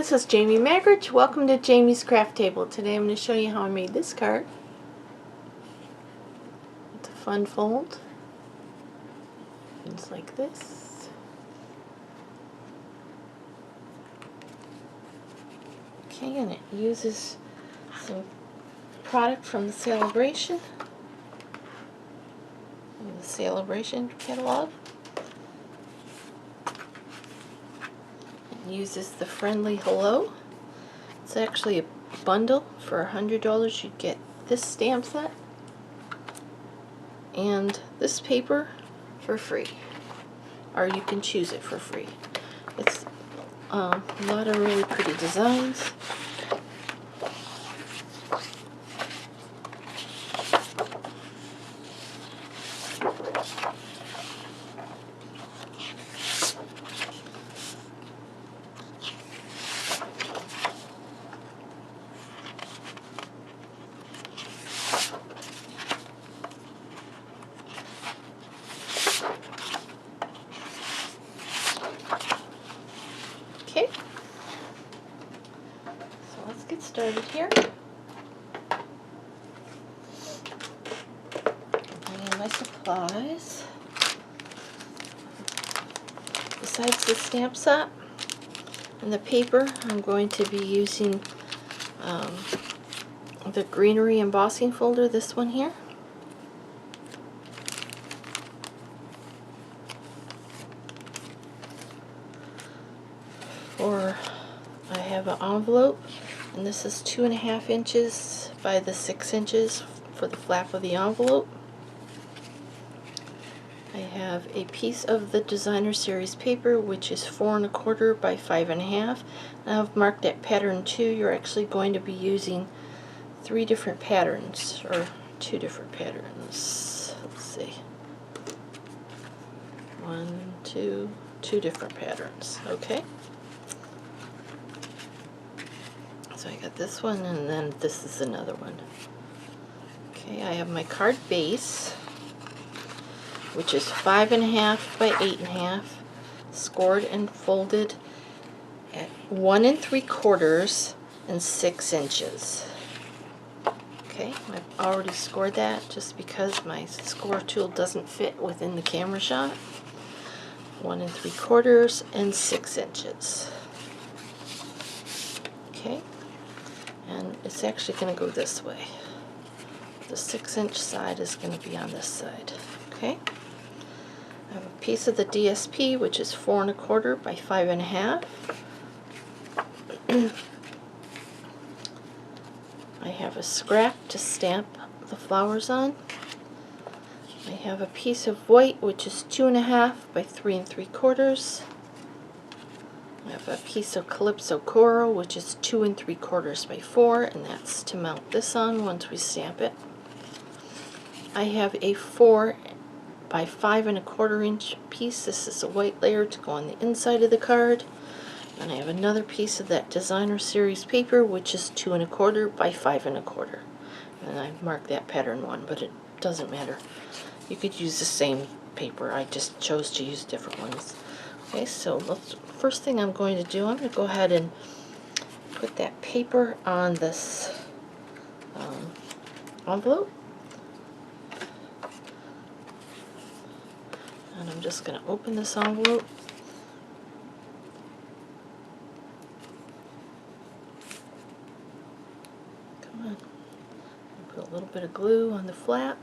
this is Jamie Magridge. Welcome to Jamie's Craft Table. Today I'm going to show you how I made this card. It's a fun fold. It's like this. Okay, and it uses some product from the sale-a-bration. The sale-a-bration catalog. It uses the Freindly Hello. It's actually a bundle. For $100 you get this stamp set and this paper for free, or you can choose it for free. It's a lot of really pretty designs. Okay, so let's get started here. Bring in my supplies. Besides the stamp set and the paper, I'm going to be using the greenery embossing folder, this one here. Or I have an envelope, and this is 2.5 inches by the 6 inches for the flap of the envelope. I have a piece of the designer series paper, which is 4 1/4 by 5 1/2. Now I've marked that pattern 2. You're actually going to be using 3 different patterns, or 2 different patterns. Let's see. 1, 2, 2 different patterns. Okay. So I got this one, and then this is another one. Okay, I have my card base, which is 5 1/2 by 8 1/2, scored and folded at 1 3/4 and 6 inches. Okay, I've already scored that just because my score tool doesn't fit within the camera shot. 1 3/4 and 6 inches. Okay, and it's actually going to go this way. The 6-inch side is going to be on this side. Okay, I have a piece of the DSP, which is 4 1/4 by 5 1/2. I have a scrap to stamp the flowers on. I have a piece of white, which is 2 1/2 by 3 3/4. I have a piece of Calypso coral, which is 2 3/4 by 4, and that's to mount this on once we stamp it. I have a 4 by 5 1/4 inch piece. This is a white layer to go on the inside of the card. And I have another piece of that designer series paper, which is 2 1/4 by 5 1/4. And I marked that pattern 1, but it doesn't matter. You could use the same paper. I just chose to use different ones. Okay, so first thing I'm going to do, I'm going to go ahead and put that paper on this envelope. And I'm just going to open this envelope. Come on. Put a little bit of glue on the flap.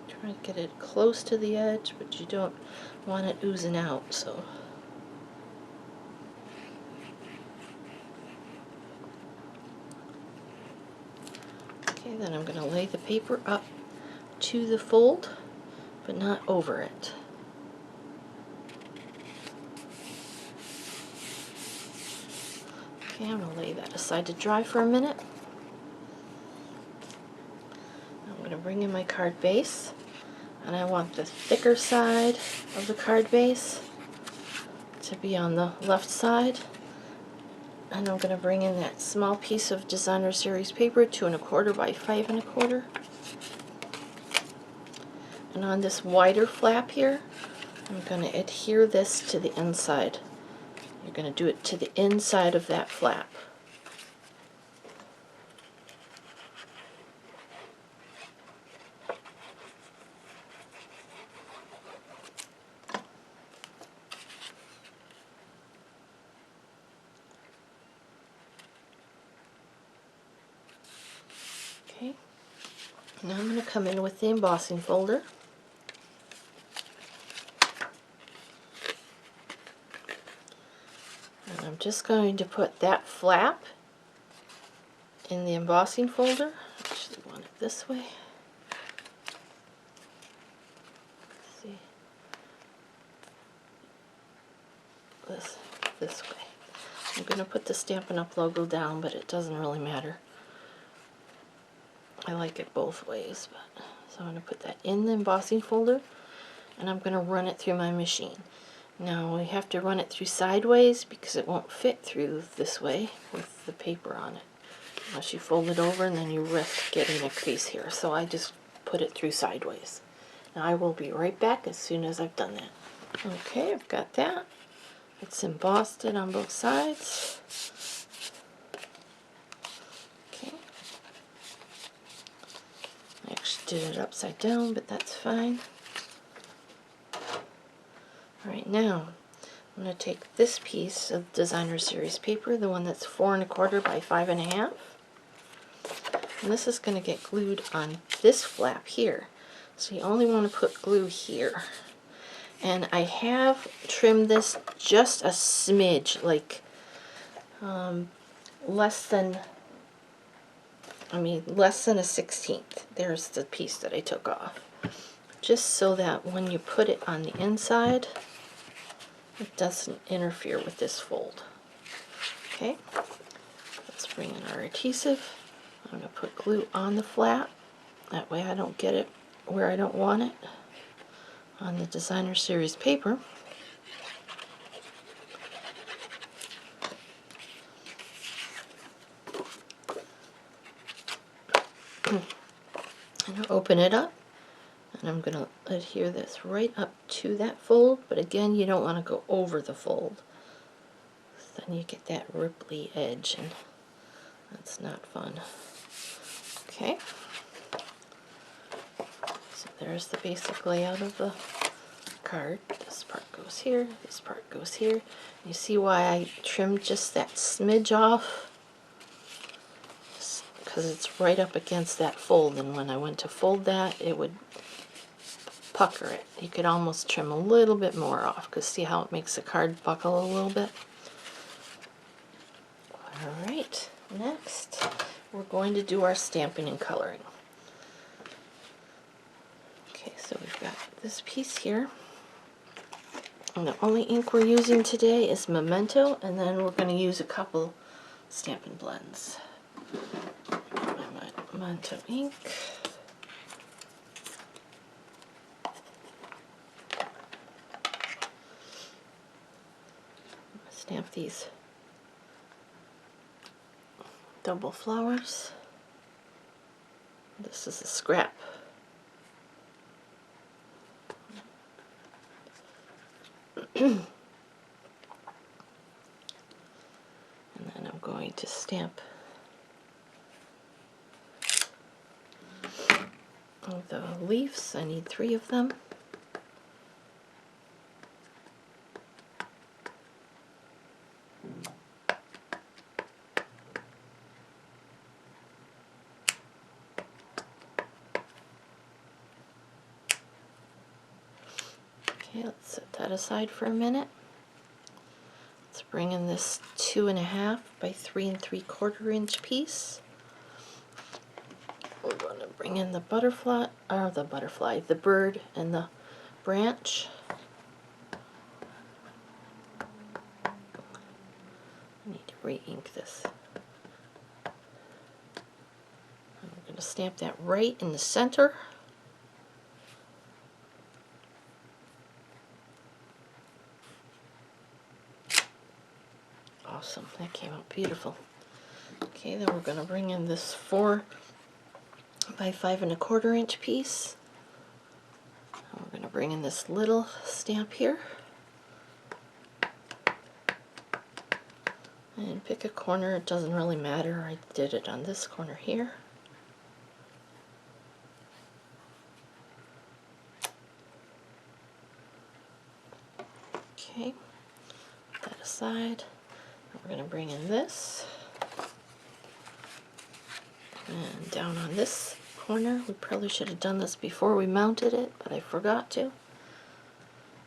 Try to get it close to the edge, but you don't want it oozing out, so. Okay, then I'm going to lay the paper up to the fold, but not over it. Okay, I'm going to lay that aside to dry for a minute. I'm going to bring in my card base, and I want the thicker side of the card base to be on the left side. And I'm going to bring in that small piece of designer series paper, 2 1/4 by 5 1/4. And on this wider flap here, I'm going to adhere this to the inside. You're going to do it to the inside of that flap. Okay, now I'm going to come in with the embossing folder. And I'm just going to put that flap in the embossing folder. Actually, I want it this way. Let's see. This way. I'm going to put the Stampin' Up! Logo down, but it doesn't really matter. I like it both ways, but so I'm going to put that in the embossing folder, and I'm going to run it through my machine. Now we have to run it through sideways because it won't fit through this way with the paper on it. Unless you fold it over and then you risk getting a crease here. So I just put it through sideways. Now I will be right back as soon as I've done that. Okay, I've got that. It's embossed it on both sides. Okay. I actually did it upside down, but that's fine. Alright, now I'm going to take this piece of designer series paper, the one that's 4 1/4 by 5 1/2, and this is going to get glued on this flap here. So you only want to put glue here. And I have trimmed this just a smidge, like less than a 1/16. There's the piece that I took off. Just so that when you put it on the inside, it doesn't interfere with this fold. Okay, let's bring in our adhesive. I'm going to put glue on the flap. That way I don't get it where I don't want it on the designer series paper. And I'll open it up, and I'm going to adhere this right up to that fold, but again, you don't want to go over the fold. Then you get that ripply edge, and that's not fun. Okay, so there's the basic layout of the card. This part goes here, this part goes here. You see why I trimmed just that smidge off? Because it's right up against that fold, and when I went to fold that, it would pucker it. You could almost trim a little bit more off, because see how it makes the card buckle a little bit? Alright, next we're going to do our stamping and coloring. Okay, so we've got this piece here. And the only ink we're using today is Memento, and then we're going to use a couple Stampin' Blends. My Memento ink. Stamp these double flowers. This is a scrap. And then I'm going to stamp the leaves. I need 3 of them. Okay, let's set that aside for a minute. Let's bring in this 2 1/2 by 3 3/4 inch piece. We're going to bring in the the bird and the branch. I need to re-ink this. I'm going to stamp that right in the center. Awesome, that came out beautiful. Okay, then we're going to bring in this 4 by 5 1/4 inch piece. And we're going to bring in this little stamp here and pick a corner. It doesn't really matter. I did it on this corner here. Okay, put that aside. We're going to bring in this. And down on this corner, we probably should have done this before we mounted it, but I forgot to.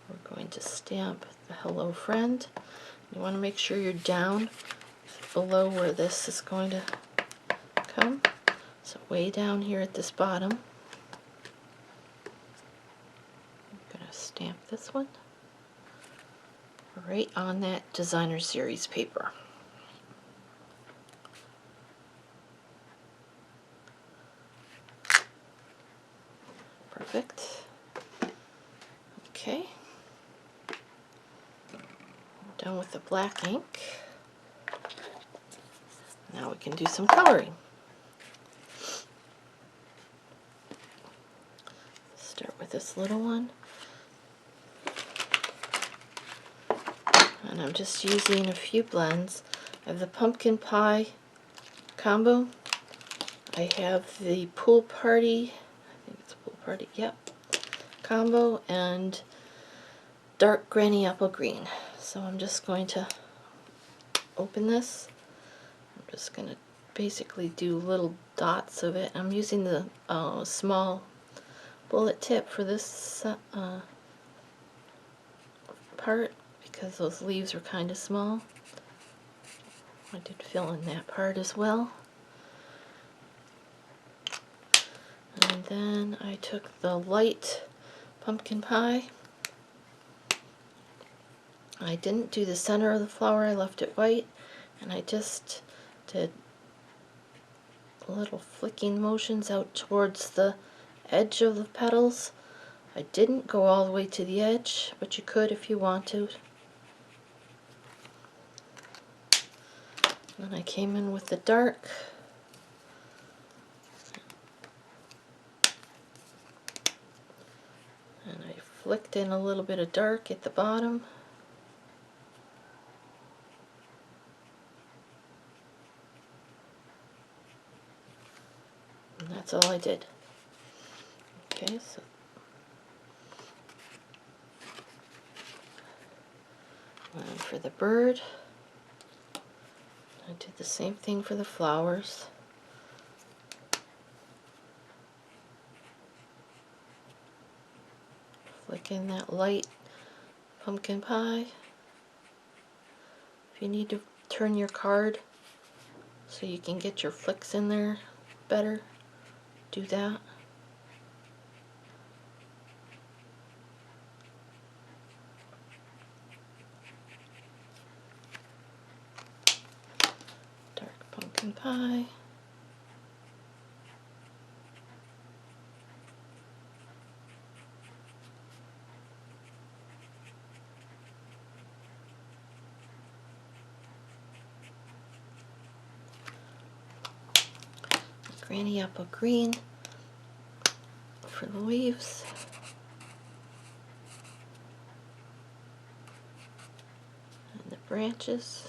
We're going to stamp the Hello Friend. You want to make sure you're down below where this is going to come. So way down here at this bottom. I'm going to stamp this one right on that Designer Series paper. Perfect. Okay. We're done with the black ink. Now we can do some coloring. Start with this little one. And I'm just using a few blends. I have the pumpkin pie combo. I have the pool party, I think it's a pool party, yep, combo, and dark granny apple green. So I'm just going to open this. I'm just going to basically do little dots of it. I'm using the small bullet tip for this part because those leaves are kind of small. I did fill in that part as well. And then I took the light pumpkin pie. I didn't do the center of the flower, I left it white, and I just did little flicking motions out towards the edge of the petals. I didn't go all the way to the edge, but you could if you want to. Then I came in with the dark. And I flicked in a little bit of dark at the bottom. And that's all I did. Okay, so and for the bird, I did the same thing for the flowers. Flick in that light pumpkin pie. If you need to turn your card so you can get your flicks in there better, do that. Dark pumpkin pie. Granny apple green for the leaves. And the branches.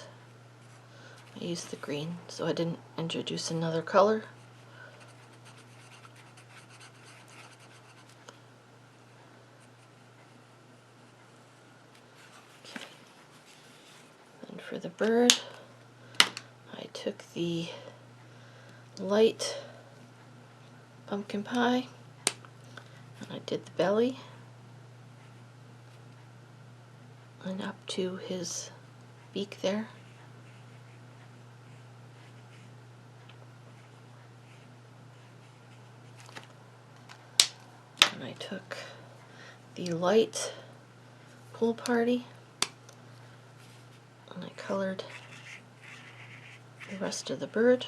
I used the green, so I didn't introduce another color. Okay. And for the bird, I took the light pumpkin pie and I did the belly and up to his beak there. And I took the light pool party and I colored the rest of the bird.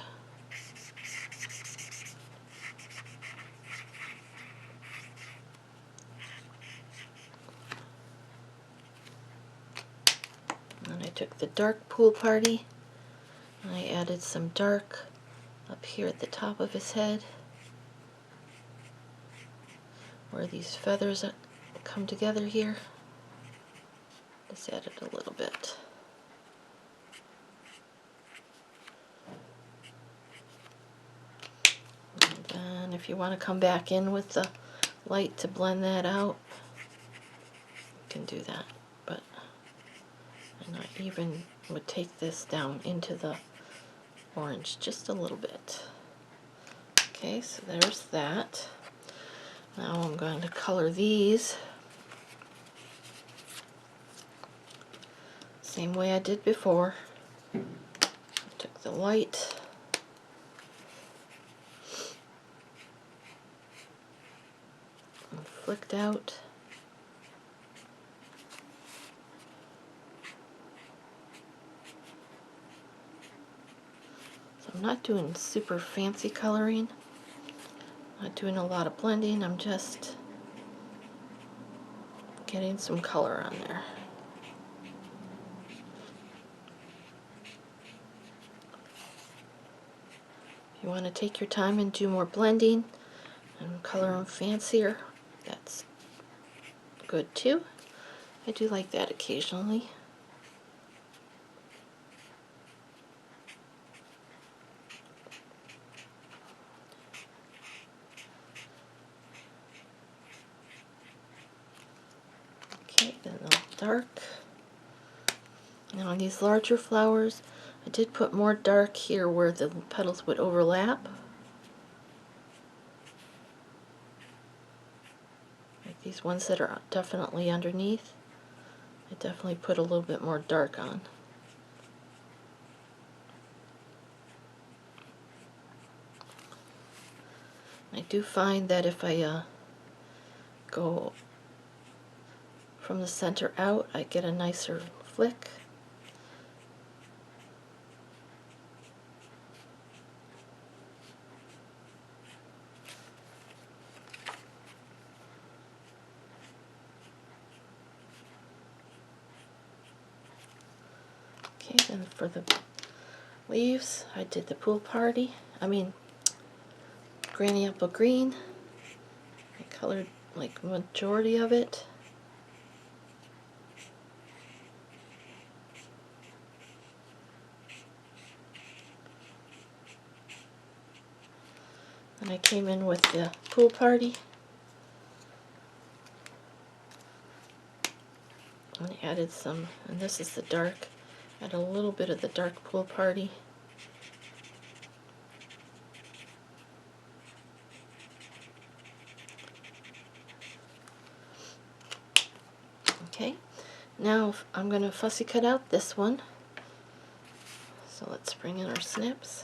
And I took the dark pool party and I added some dark up here at the top of his head where these feathers come together here. Just add it a little bit. And then if you want to come back in with the light to blend that out, you can do that. But I even would take this down into the orange just a little bit. Okay, so there's that. Now I'm going to color these same way I did before. I took the light and flicked out. So I'm not doing super fancy coloring. Not doing a lot of blending. I'm just getting some color on there. If you want to take your time and do more blending and color them fancier, that's good too. I do like that occasionally. Okay, then the dark. Now on these larger flowers, I did put more dark here where the petals would overlap. Like these ones that are definitely underneath, I definitely put a little bit more dark on. I do find that if I go from the center out, I get a nicer flick. Okay, then for the leaves, I did the pool party. Granny apple green. I colored like majority of it. And I came in with the pool party and added some, and this is the dark, add a little bit of the dark pool party. Okay, now I'm going to fussy cut out this one. So let's bring in our snips.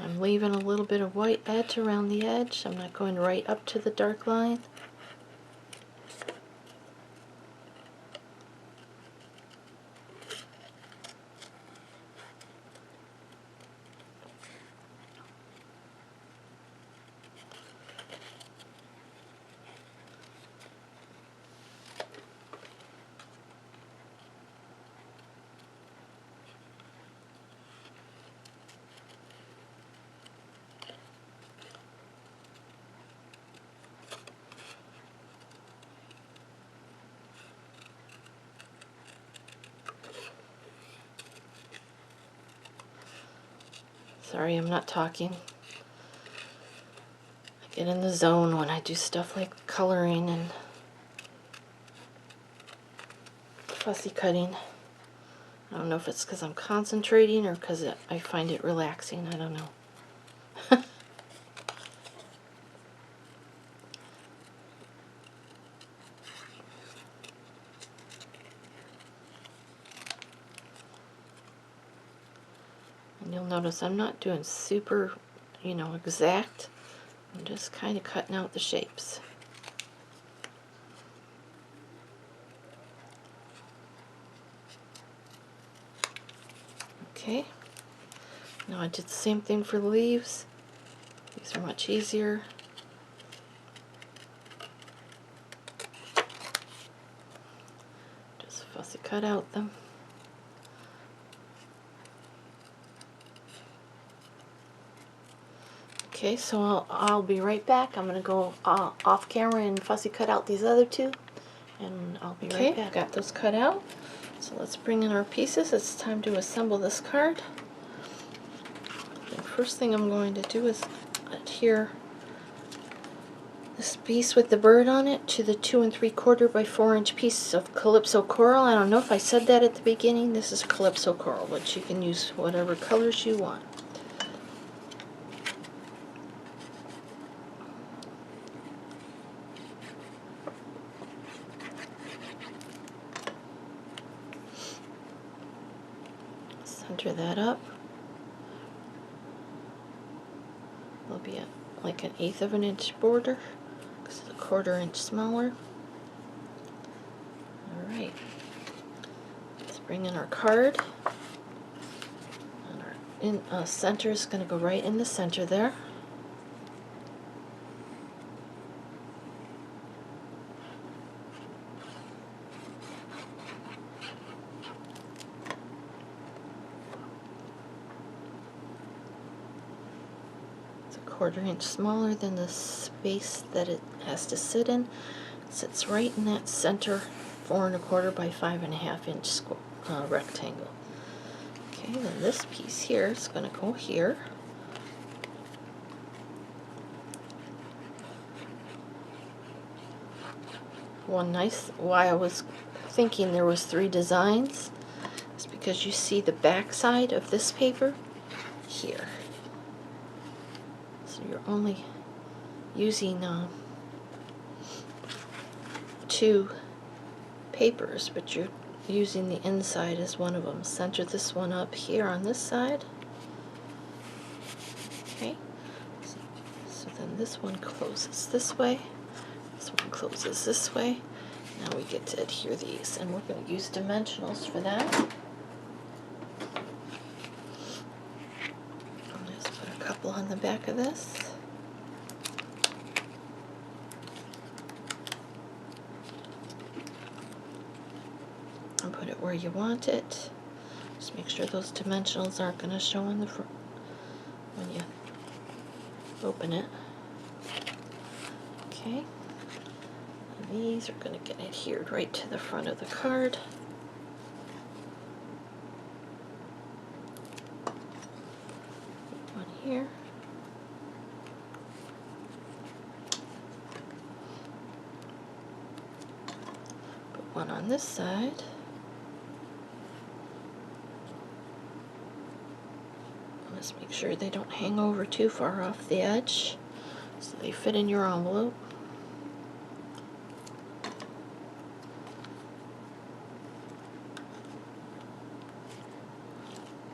I'm leaving a little bit of white edge around the edge. I'm not going right up to the dark line. Sorry, I'm not talking. I get in the zone when I do stuff like coloring and fussy cutting. I don't know if it's because I'm concentrating or because I find it relaxing. I don't know. And you'll notice I'm not doing super, exact. I'm just kind of cutting out the shapes. Okay. Now I did the same thing for the leaves. These are much easier. Just fussy cut out them. Okay, so I'll be right back. I'm going to go off camera and fussy cut out these other two, and I'll be right back. Got those cut out. So let's bring in our pieces. It's time to assemble this card. The first thing I'm going to do is adhere this piece with the bird on it to the 2 3/4 by 4 inch piece of Calypso coral. I don't know if I said that at the beginning. This is Calypso coral, but you can use whatever colors you want. Center that up. There'll be like an 1/8 of an inch border, because it's a 1/4 inch smaller. Alright, let's bring in our card. And our center is going to go right in the center there. It's a 1/4 inch smaller than the space that it has to sit in. It sits right in that center 4 1/4 by 5 1/2 inch rectangle. Okay, then this piece here is going to go here. Why I was thinking there was 3 designs is because you see the back side of this paper here. So you're only using 2 papers, but you're using the inside as one of them. Center this one up here on this side. Okay, so then this one closes this way, this one closes this way. Now we get to adhere these, and we're going to use dimensionals for that. I'll just put a couple on the back of this. And put it where you want it. Just make sure those dimensionals aren't going to show in the front when you open it. Okay. And these are going to get adhered right to the front of the card. Put one here. Put one on this side. Just make sure they don't hang over too far off the edge, so they fit in your envelope.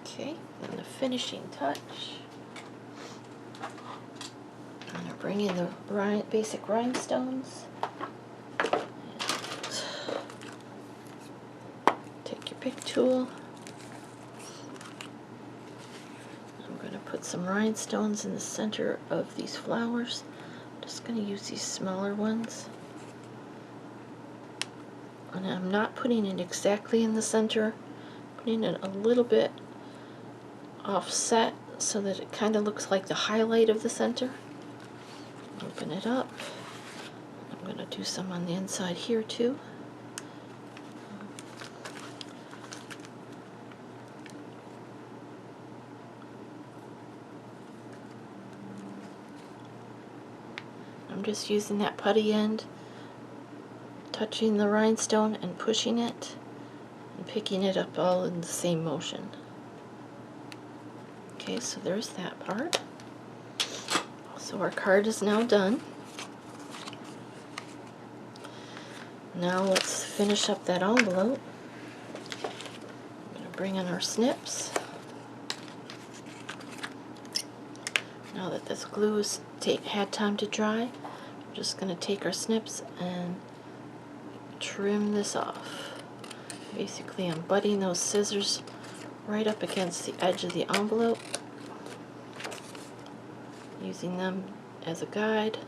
Okay, and the finishing touch. I'm going to bring in the basic rhinestones. And take your pick tool. Put some rhinestones in the center of these flowers. I'm just going to use these smaller ones. And I'm not putting it exactly in the center, putting it a little bit offset so that it kind of looks like the highlight of the center. Open it up. I'm going to do some on the inside here too. I'm just using that putty end, touching the rhinestone and pushing it, and picking it up all in the same motion. Okay, so there's that part. So our card is now done. Now let's finish up that envelope. I'm going to bring in our snips. Now that this glue has had time to dry, we're just going to take our snips and trim this off. Basically, I'm butting those scissors right up against the edge of the envelope. using them as a guide.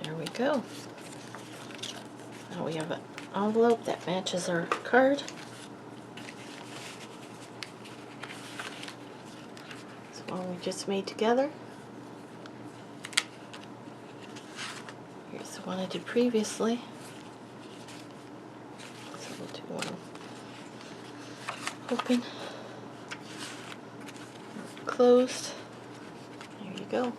There we go. Now we have an envelope that matches our card. It's one we just made together. Here's the one I did previously. So we'll do one open, closed. There you go.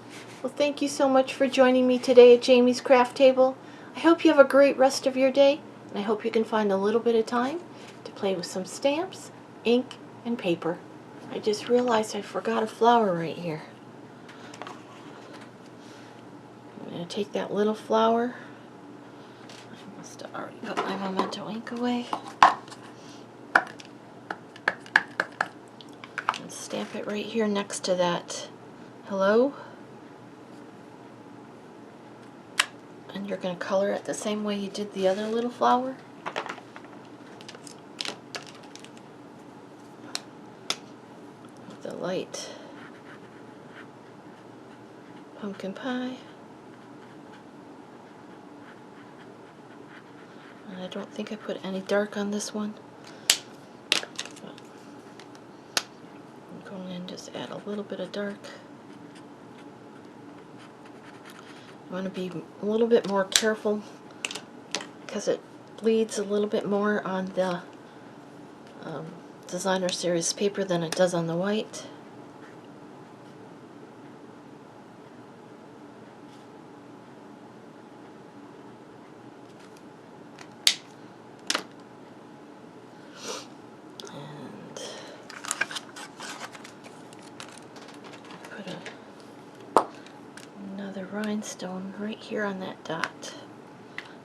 Well, thank you so much for joining me today at Jamie's Craft Table. I hope you have a great rest of your day, and I hope you can find a little bit of time to play with some stamps, ink, and paper. I just realized I forgot a flower right here. I'm going to take that little flower. I must have already put my memento ink away. And stamp it right here next to that hello. And you're going to color it the same way you did the other little flower. With the light pumpkin pie. And I don't think I put any dark on this one. But I'm going in, just add a little bit of dark. I'm going to be a little bit more careful because it bleeds a little bit more on the designer series paper than it does on the white. And put another rhinestone right here on that dot.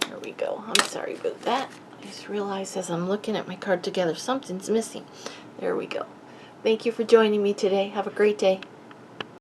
There we go. I'm sorry about that. I just realized as I'm looking at my card together, something's missing. There we go. Thank you for joining me today. Have a great day.